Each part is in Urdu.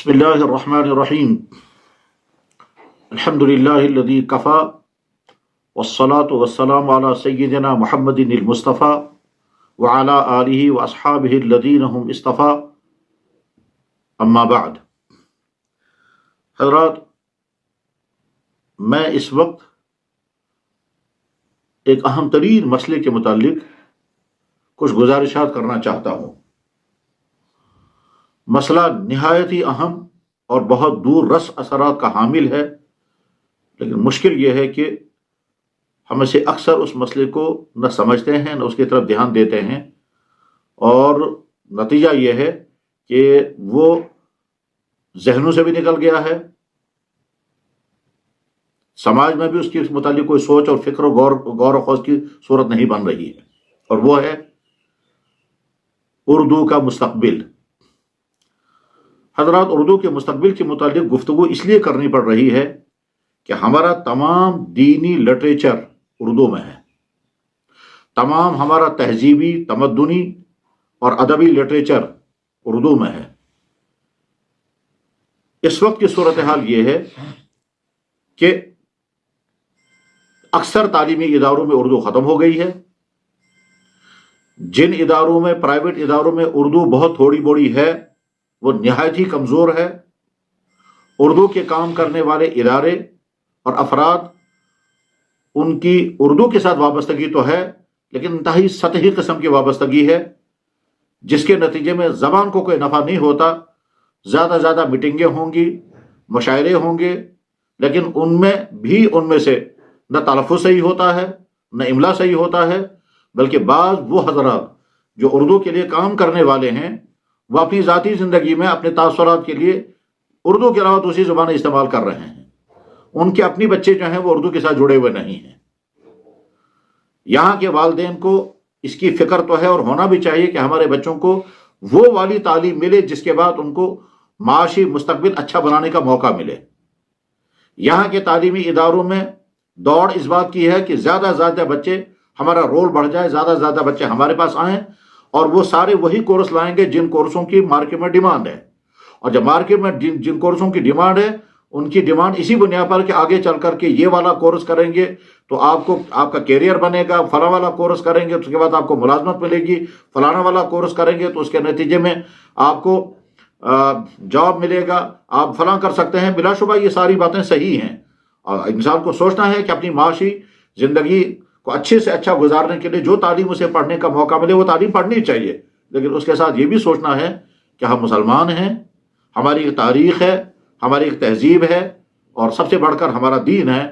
بسم اللہ الرحمن الرحیم الحمد للہ الذی کفا والصلاة والسلام علی سیدنا محمد المصطفیٰ وعلی آلہ واصحابہ الذین هم اصطفیٰ اما بعد۔ حضرات، میں اس وقت ایک اہم ترین مسئلے کے متعلق کچھ گزارشات کرنا چاہتا ہوں۔ مسئلہ نہایت ہی اہم اور بہت دور رس اثرات کا حامل ہے، لیکن مشکل یہ ہے کہ ہم سے اکثر اس مسئلے کو نہ سمجھتے ہیں نہ اس کی طرف دھیان دیتے ہیں، اور نتیجہ یہ ہے کہ وہ ذہنوں سے بھی نکل گیا ہے، سماج میں بھی اس کے متعلق کوئی سوچ اور فکر و غور و خوض کی صورت نہیں بن رہی ہے، اور وہ ہے اردو کا مستقبل۔ حضرات، اردو کے مستقبل کے متعلق گفتگو اس لیے کرنی پڑ رہی ہے کہ ہمارا تمام دینی لٹریچر اردو میں ہے، تمام ہمارا تہذیبی، تمدنی اور ادبی لٹریچر اردو میں ہے۔ اس وقت کی صورتحال یہ ہے کہ اکثر تعلیمی اداروں میں اردو ختم ہو گئی ہے۔ جن اداروں میں، پرائیویٹ اداروں میں اردو بہت تھوڑی بوڑی ہے، وہ نہایت ہی کمزور ہے۔ اردو کے کام کرنے والے ادارے اور افراد، ان کی اردو کے ساتھ وابستگی تو ہے، لیکن انتہائی سطحی قسم کی وابستگی ہے، جس کے نتیجے میں زبان کو کوئی نفع نہیں ہوتا۔ زیادہ زیادہ میٹنگیں ہوں گی، مشاعرے ہوں گے، لیکن ان میں سے نہ تلفظ صحیح ہوتا ہے، نہ املا صحیح ہوتا ہے، بلکہ بعض وہ حضرات جو اردو کے لیے کام کرنے والے ہیں، وہ اپنی ذاتی زندگی میں اپنے تاثرات کے لیے اردو کے علاوہ دوسری زبانیں استعمال کر رہے ہیں۔ ان کے اپنی بچے جو ہیں وہ اردو کے ساتھ جڑے ہوئے نہیں ہیں۔ یہاں کے والدین کو اس کی فکر تو ہے، اور ہونا بھی چاہیے کہ ہمارے بچوں کو وہ والی تعلیم ملے جس کے بعد ان کو معاشی مستقبل اچھا بنانے کا موقع ملے۔ یہاں کے تعلیمی اداروں میں دوڑ اس بات کی ہے کہ زیادہ سے زیادہ بچے، ہمارا رول بڑھ جائے، زیادہ سے زیادہ بچے ہمارے پاس آئیں، اور وہ سارے وہی کورس لائیں گے جن کورسوں کی مارکیٹ میں ڈیمانڈ ہے۔ اور جب مارکیٹ میں جن کورسوں کی ڈیمانڈ ہے، ان کی ڈیمانڈ اسی بنیاد پر کہ آگے چل کر کے یہ والا کورس کریں گے تو آپ کا کیریئر بنے گا، فلاں والا کورس کریں گے تو اس کے بعد آپ کو ملازمت ملے گی، فلانا والا کورس کریں گے تو اس کے نتیجے میں آپ کو جاب ملے گا، آپ فلاں کر سکتے ہیں۔ بلا شبہ یہ ساری باتیں صحیح ہیں، اور انسان کو سوچنا ہے کہ اپنی معاشی زندگی کو اچھے سے اچھا گزارنے کے لیے جو تعلیم اسے پڑھنے کا موقع ملے وہ تعلیم پڑھنی چاہیے، لیکن اس کے ساتھ یہ بھی سوچنا ہے کہ ہم مسلمان ہیں، ہماری ایک تاریخ ہے، ہماری ایک تہذیب ہے، اور سب سے بڑھ کر ہمارا دین ہے،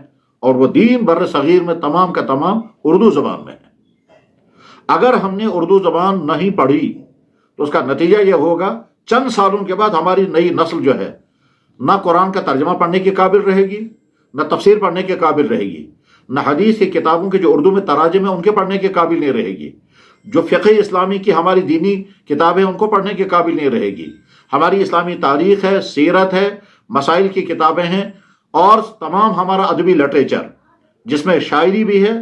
اور وہ دین بر صغیر میں تمام کا تمام اردو زبان میں ہے۔ اگر ہم نے اردو زبان نہیں پڑھی تو اس کا نتیجہ یہ ہوگا، چند سالوں کے بعد ہماری نئی نسل جو ہے نہ قرآن کا ترجمہ پڑھنے کے قابل رہے گی، نہ تفسیر پڑھنے کے قابل رہے گی، نہ حدیث کی کتابوں کے جو اردو میں تراجم ہیں ان کے پڑھنے کے قابل نہیں رہے گی، جو فقہ اسلامی کی ہماری دینی کتابیں ان کو پڑھنے کے قابل نہیں رہے گی۔ ہماری اسلامی تاریخ ہے، سیرت ہے، مسائل کی کتابیں ہیں، اور تمام ہمارا ادبی لٹریچر جس میں شاعری بھی ہے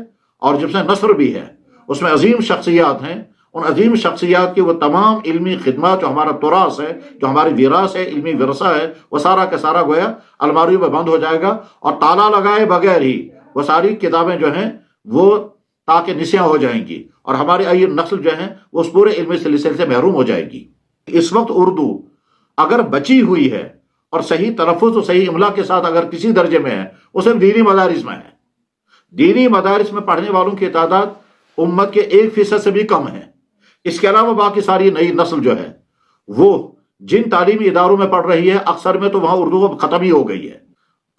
اور جس میں نثر بھی ہے، اس میں عظیم شخصیات ہیں۔ ان عظیم شخصیات کی وہ تمام علمی خدمات جو ہمارا تراث ہے، جو ہماری وراثت ہے، علمی ورثہ ہے، وہ سارا کا سارا گویا الماریوں میں بند ہو جائے گا، اور تالا لگائے بغیر ہی وہ ساری کتابیں جو ہیں وہ تاکہ نسیاں ہو جائیں گی، اور ہماری آئی نسل جو ہے وہ اس پورے علمی سلسلے سے محروم ہو جائے گی۔ اس وقت اردو اگر بچی ہوئی ہے اور صحیح تلفظ اور صحیح املا کے ساتھ اگر کسی درجے میں ہے، وہ صرف دینی مدارس میں ہے۔ دینی مدارس میں پڑھنے والوں کی تعداد امت کے 1% سے بھی کم ہے۔ اس کے علاوہ باقی ساری نئی نسل جو ہے وہ جن تعلیمی اداروں میں پڑھ رہی ہے، اکثر میں تو وہاں اردو اب ختم ہی ہو گئی ہے۔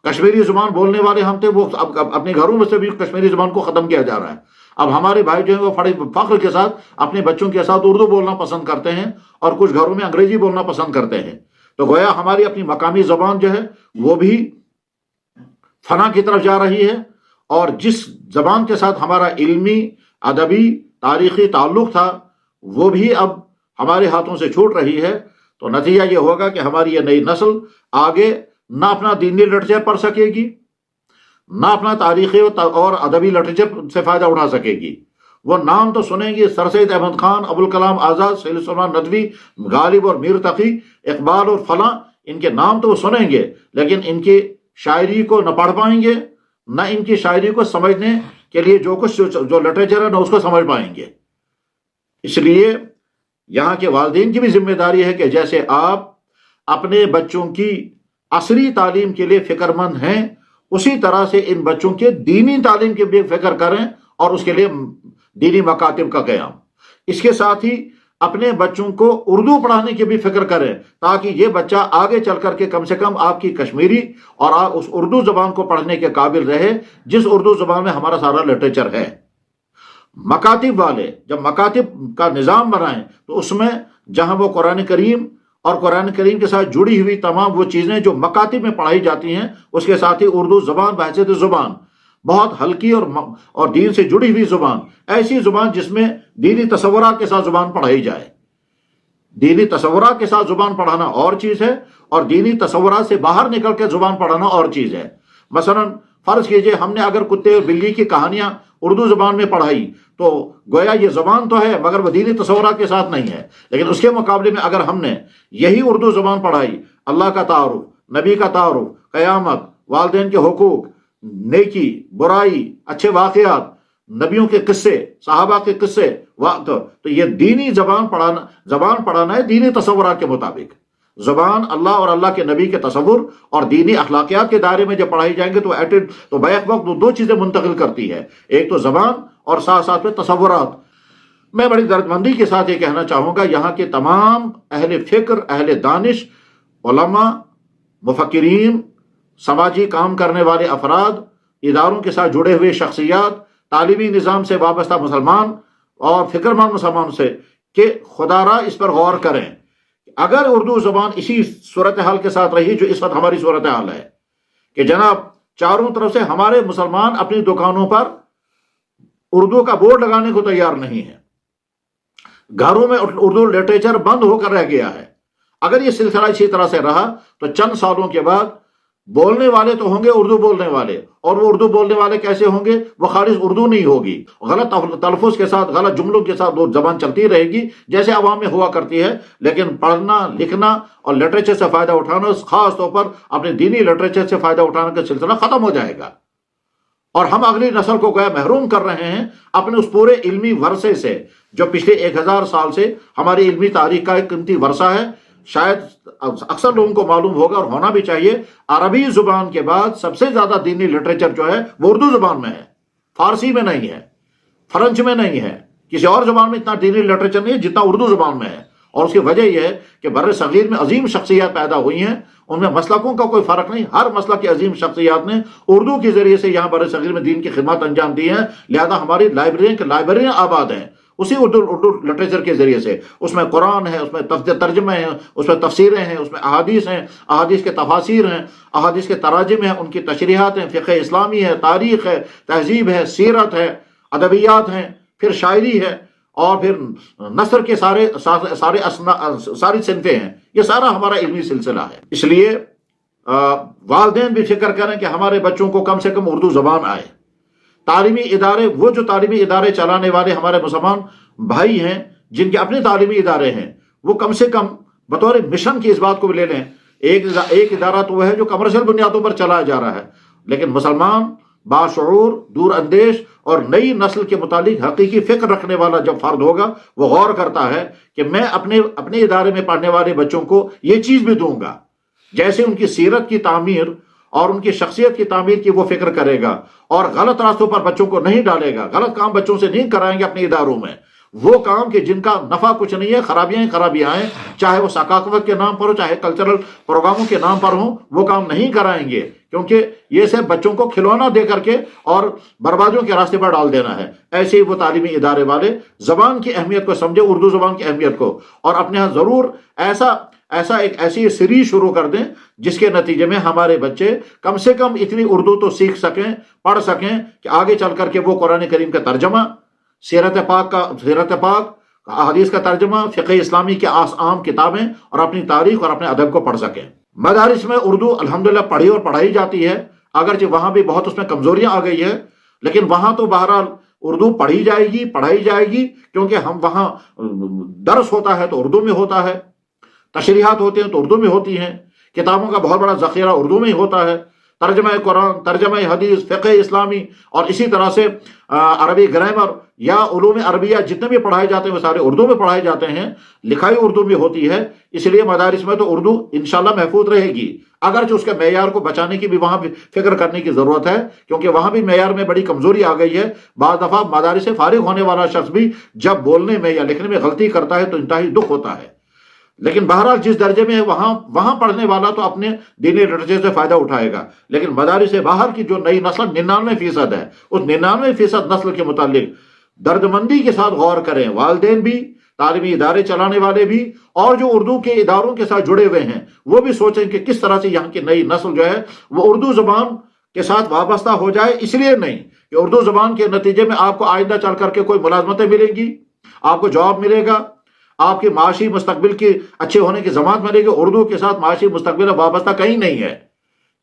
کشمیری زبان بولنے والے ہم تھے، وہ اب اپنے گھروں میں سے بھی کشمیری زبان کو ختم کیا جا رہا ہے۔ اب ہمارے بھائی جو ہیں وہ بڑے فخر کے ساتھ اپنے بچوں کے ساتھ اردو بولنا پسند کرتے ہیں، اور کچھ گھروں میں انگریزی بولنا پسند کرتے ہیں۔ تو گویا ہماری اپنی مقامی زبان جو ہے وہ بھی فنا کی طرف جا رہی ہے، اور جس زبان کے ساتھ ہمارا علمی، ادبی، تاریخی تعلق تھا وہ بھی اب ہمارے ہاتھوں سے چھوٹ رہی ہے۔ تو نتیجہ یہ ہوگا کہ ہماری یہ نئی نسل آگے نہ اپنا دینی لٹریچر پڑھ سکے گی، نہ اپنا تاریخی اور ادبی لٹریچر سے فائدہ اٹھا سکے گی۔ وہ نام تو سنیں گے، سر سید احمد خان، ابوالکلام آزاد، سید سلیمان ندوی، غالب اور میر تقی، اقبال اور فلاں، ان کے نام تو وہ سنیں گے لیکن ان کی شاعری کو نہ پڑھ پائیں گے، نہ ان کی شاعری کو سمجھنے کے لیے جو کچھ جو لٹریچر ہے نہ اس کو سمجھ پائیں گے۔ اس لیے یہاں کے والدین کی بھی ذمہ داری ہے کہ جیسے آپ اپنے بچوں کی عصری تعلیم کے لیے فکر مند ہیں، اسی طرح سے ان بچوں کے دینی تعلیم کی بھی فکر کریں اور اس کے لیے دینی مکاتب کا قیام۔ اس کے ساتھ ہی اپنے بچوں کو اردو پڑھانے کی بھی فکر کریں تاکہ یہ بچہ آگے چل کر کے کم سے کم آپ کی کشمیری اور آپ اس اردو زبان کو پڑھنے کے قابل رہے جس اردو زبان میں ہمارا سارا لٹریچر ہے۔ مکاتب والے جب مکاتب کا نظام بنائیں تو اس میں جہاں وہ قرآن کریم اور قرآن کریم کے ساتھ جڑی ہوئی تمام وہ چیزیں جو مکاتب میں پڑھائی جاتی ہیں، اس کے ساتھ ہی اردو زبان بحیثیت زبان بہت ہلکی اور دین سے جڑی ہوئی زبان، ایسی زبان جس میں دینی تصورات کے ساتھ زبان پڑھائی جائے۔ دینی تصورات کے ساتھ زبان پڑھانا اور چیز ہے اور دینی تصورات سے باہر نکل کے زبان پڑھانا اور چیز ہے۔ مثلا فرض کیجئے ہم نے اگر کتے اور بلی کی کہانیاں اردو زبان میں پڑھائی تو گویا یہ زبان تو ہے مگر وہ دینی تصورات کے ساتھ نہیں ہے، لیکن اس کے مقابلے میں اگر ہم نے یہی اردو زبان پڑھائی، اللہ کا تعارف، نبی کا تعارف، قیامت، والدین کے حقوق، نیکی، برائی، اچھے واقعات، نبیوں کے قصے، صحابہ کے قصے، تو یہ دینی زبان پڑھانا ہے دینی تصورات کے مطابق۔ زبان اللہ اور اللہ کے نبی کے تصور اور دینی اخلاقیات کے دائرے میں جب پڑھائی جائیں گے تو بیک وقت دو چیزیں منتقل کرتی ہے، ایک تو زبان اور ساتھ ساتھ میں تصورات۔ میں بڑی دردمندی کے ساتھ یہ کہنا چاہوں گا یہاں کے تمام اہل فکر، اہل دانش، علماء، مفکرین، سماجی کام کرنے والے افراد، اداروں کے ساتھ جڑے ہوئے شخصیات، تعلیمی نظام سے وابستہ مسلمان اور فکر مند مسلمان سے کہ خدا را اس پر غور کریں۔ اگر اردو زبان اسی صورتحال کے ساتھ رہی جو اس وقت ہماری صورتحال ہے کہ جناب چاروں طرف سے ہمارے مسلمان اپنی دکانوں پر اردو کا بورڈ لگانے کو تیار نہیں ہے، گھروں میں اردو لٹریچر بند ہو کر رہ گیا ہے، اگر یہ سلسلہ اسی طرح سے رہا تو چند سالوں کے بعد بولنے والے تو ہوں گے اردو بولنے والے، اور وہ اردو بولنے والے کیسے ہوں گے؟ وہ خالص اردو نہیں ہوگی، غلط تلفظ کے ساتھ، غلط جملوں کے ساتھ وہ زبان چلتی رہے گی جیسے عوام میں ہوا کرتی ہے، لیکن پڑھنا، لکھنا اور لٹریچر سے فائدہ اٹھانا، خاص طور پر اپنے دینی لٹریچر سے فائدہ اٹھانے کا سلسلہ ختم ہو جائے گا، اور ہم اگلی نسل کو گویا محروم کر رہے ہیں اپنے اس پورے علمی ورثے سے جو پچھلے 1000 سال سے ہماری علمی تاریخ کا ایک قیمتی ورثہ ہے۔ شاید اکثر لوگوں کو معلوم ہوگا اور ہونا بھی چاہیے، عربی زبان کے بعد سب سے زیادہ دینی لٹریچر جو ہے وہ اردو زبان میں ہے، فارسی میں نہیں ہے، فرنچ میں نہیں ہے، کسی اور زبان میں اتنا دینی لٹریچر نہیں ہے جتنا اردو زبان میں ہے۔ اور اس کی وجہ یہ ہے کہ بر صغیر میں عظیم شخصیات پیدا ہوئی ہیں، ان میں مسلکوں کا کوئی فرق نہیں، ہر مسلک کی عظیم شخصیات نے اردو کے ذریعے سے یہاں بر صغیر میں دین کی خدمات انجام دی ہیں، لہذا ہماری لائبریریاں آباد ہیں اسی اردو لٹریچر کے ذریعے سے۔ اس میں قرآن ہے، اس میں ترجمے ہیں، اس میں تفسیریں ہیں، اس میں احادیث ہیں، احادیث کے تفاسیر ہیں، احادیث کے تراجم ہیں، ان کی تشریحات ہیں، فقہ اسلامی ہے، تاریخ ہے، تہذیب ہے، سیرت ہے، ادبیات ہیں، پھر شاعری ہے، اور پھر نثر کے ساری صنفیں ہیں۔ یہ سارا ہمارا علمی سلسلہ ہے۔ اس لیے والدین بھی فکر کریں کہ ہمارے بچوں کو کم سے کم اردو زبان آئے۔ تعلیمی ادارے، وہ جو تعلیمی ادارے چلانے والے ہمارے مسلمان بھائی ہیں جن کے اپنے تعلیمی ادارے ہیں، وہ کم سے کم بطور مشن کی اس بات کو بھی لے لیں۔ ایک ادارہ تو وہ ہے جو کمرشل بنیادوں پر چلایا جا رہا ہے، لیکن مسلمان باشعور، دور اندیش اور نئی نسل کے متعلق حقیقی فکر رکھنے والا جب فرد ہوگا، وہ غور کرتا ہے کہ میں اپنے ادارے میں پڑھنے والے بچوں کو یہ چیز بھی دوں گا، جیسے ان کی سیرت کی تعمیر اور ان کی شخصیت کی تعمیر کی وہ فکر کرے گا، اور غلط راستوں پر بچوں کو نہیں ڈالے گا، غلط کام بچوں سے نہیں کرائیں گے اپنے اداروں میں، وہ کام کہ جن کا نفع کچھ نہیں ہے، خرابیاں ہیں، چاہے وہ ثقافت کے نام پر ہو، چاہے کلچرل پروگراموں کے نام پر ہوں، وہ کام نہیں کرائیں گے، کیونکہ یہ صرف بچوں کو کھلونا دے کر کے اور بربادیوں کے راستے پر ڈال دینا ہے۔ ایسے ہی وہ تعلیمی ادارے والے زبان کی اہمیت کو سمجھے، اردو زبان کی اہمیت کو، اور اپنے ہاں ضرور ایسی سیریز شروع کر دیں جس کے نتیجے میں ہمارے بچے کم سے کم اتنی اردو تو سیکھ سکیں، پڑھ سکیں کہ آگے چل کر کے وہ قرآن کریم کا ترجمہ، سیرت پاک، احادیث کا ترجمہ، فقہ اسلامی کی عام کتابیں اور اپنی تاریخ اور اپنے ادب کو پڑھ سکیں۔ مدارس میں اردو الحمدللہ پڑھی اور پڑھائی جاتی ہے، اگرچہ وہاں بھی بہت اس میں کمزوریاں آ گئی ہے، لیکن وہاں تو بہرحال اردو پڑھی جائے گی کیونکہ ہم وہاں درس ہوتا ہے تو اردو میں ہوتا ہے، تشریحات ہوتے ہیں تو اردو میں ہوتی ہیں، کتابوں کا بہت بڑا ذخیرہ اردو میں ہی ہوتا ہے، ترجمہ قرآن، ترجمہ حدیث، فقہ اسلامی، اور اسی طرح سے عربی گرامر یا علوم عربیہ جتنے بھی پڑھائے جاتے ہیں وہ سارے اردو میں پڑھائے جاتے ہیں، لکھائی اردو بھی ہوتی ہے۔ اس لیے مدارس میں تو اردو انشاءاللہ محفوظ رہے گی، اگرچہ اس کے معیار کو بچانے کی بھی وہاں بھی فکر کرنے کی ضرورت ہے، کیونکہ وہاں بھی معیار میں بڑی کمزوری آ گئی ہے۔ بعض دفعہ مدارس سے فارغ ہونے والا شخص بھی جب بولنے میں یا لکھنے میں غلطی کرتا ہے تو انتہائی دکھ ہوتا ہے۔ لیکن بہرحال جس درجے میں ہے وہاں پڑھنے والا تو اپنے دینی لٹریچر سے فائدہ اٹھائے گا، لیکن مدارس سے باہر کی جو نئی نسل 99% ہے، اس 99% نسل کے متعلق دردمندی کے ساتھ غور کریں، والدین بھی، تعلیمی ادارے چلانے والے بھی، اور جو اردو کے اداروں کے ساتھ جڑے ہوئے ہیں وہ بھی سوچیں کہ کس طرح سے یہاں کی نئی نسل جو ہے وہ اردو زبان کے ساتھ وابستہ ہو جائے۔ اس لیے نہیں کہ اردو زبان کے نتیجے میں آپ کو آئندہ چل کر کے کوئی ملازمتیں ملیں گی، آپ کو جاب ملے گا، آپ کے معاشی مستقبل کی اچھے ہونے کی ضمانت ملے گی۔ اردو کے ساتھ معاشی مستقبل وابستہ کہیں نہیں ہے،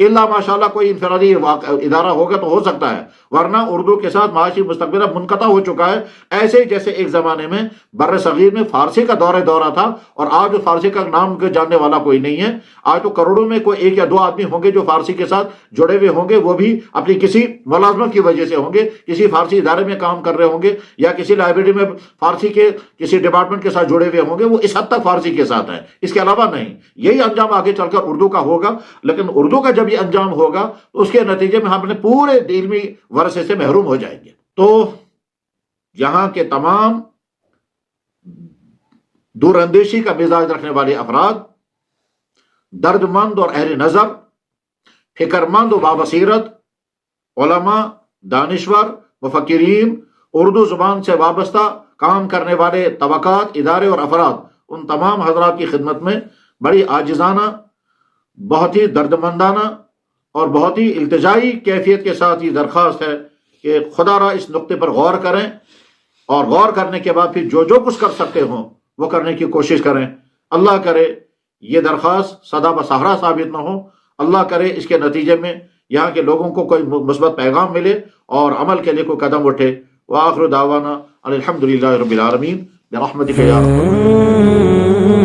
الا ماشاءاللہ کوئی انفرادی ادارہ ہوگا تو ہو سکتا ہے، ورنہ اردو کے ساتھ معاشی مستقبل منقطع ہو چکا ہے۔ ایسے جیسے ایک زمانے میں بر صغیر میں فارسی کا دورہ تھا، اور آج فارسی کا نام جاننے والا کوئی نہیں ہے۔ آج تو کروڑوں میں کوئی 1 یا 2 آدمی ہوں گے جو فارسی کے ساتھ جڑے ہوئے ہوں گے، وہ بھی اپنی کسی ملازمت کی وجہ سے ہوں گے، کسی فارسی ادارے میں کام کر رہے ہوں گے، یا کسی لائبریری میں فارسی کے کسی ڈپارٹمنٹ کے ساتھ جڑے ہوئے ہوں گے، وہ اس حد تک فارسی کے ساتھ ہے، اس کے علاوہ نہیں۔ یہی انجام آگے چل کر اردو کا ہوگا، لیکن اردو کا جب یہ انجام ہوگا تو اس کے نتیجے میں ہم اپنے پورے علمی ورثے سے محروم ہو جائیں گے۔ تو یہاں کے تمام دور اندیشی کا مزاج رکھنے والے افراد، درد مند اور اہل نظر، فکر مند و بابصیرت، علماء، دانشور، مفکرین، اردو زبان سے وابستہ کام کرنے والے طبقات، ادارے اور افراد، ان تمام حضرات کی خدمت میں بڑی عاجزانہ، بہت ہی دردمندانہ اور بہت ہی التجائی کیفیت کے ساتھ یہ درخواست ہے کہ خدا را اس نقطے پر غور کریں، اور غور کرنے کے بعد پھر جو کچھ کر سکتے ہوں وہ کرنے کی کوشش کریں۔ اللہ کرے یہ درخواست سدا بسہرا ثابت نہ ہو، اللہ کرے اس کے نتیجے میں یہاں کے لوگوں کو کوئی مثبت پیغام ملے اور عمل کے لیے کوئی قدم اٹھے۔ وآخر دعوانا الحمدللہ رب العالمین برحمتک یا ارحم الراحمین۔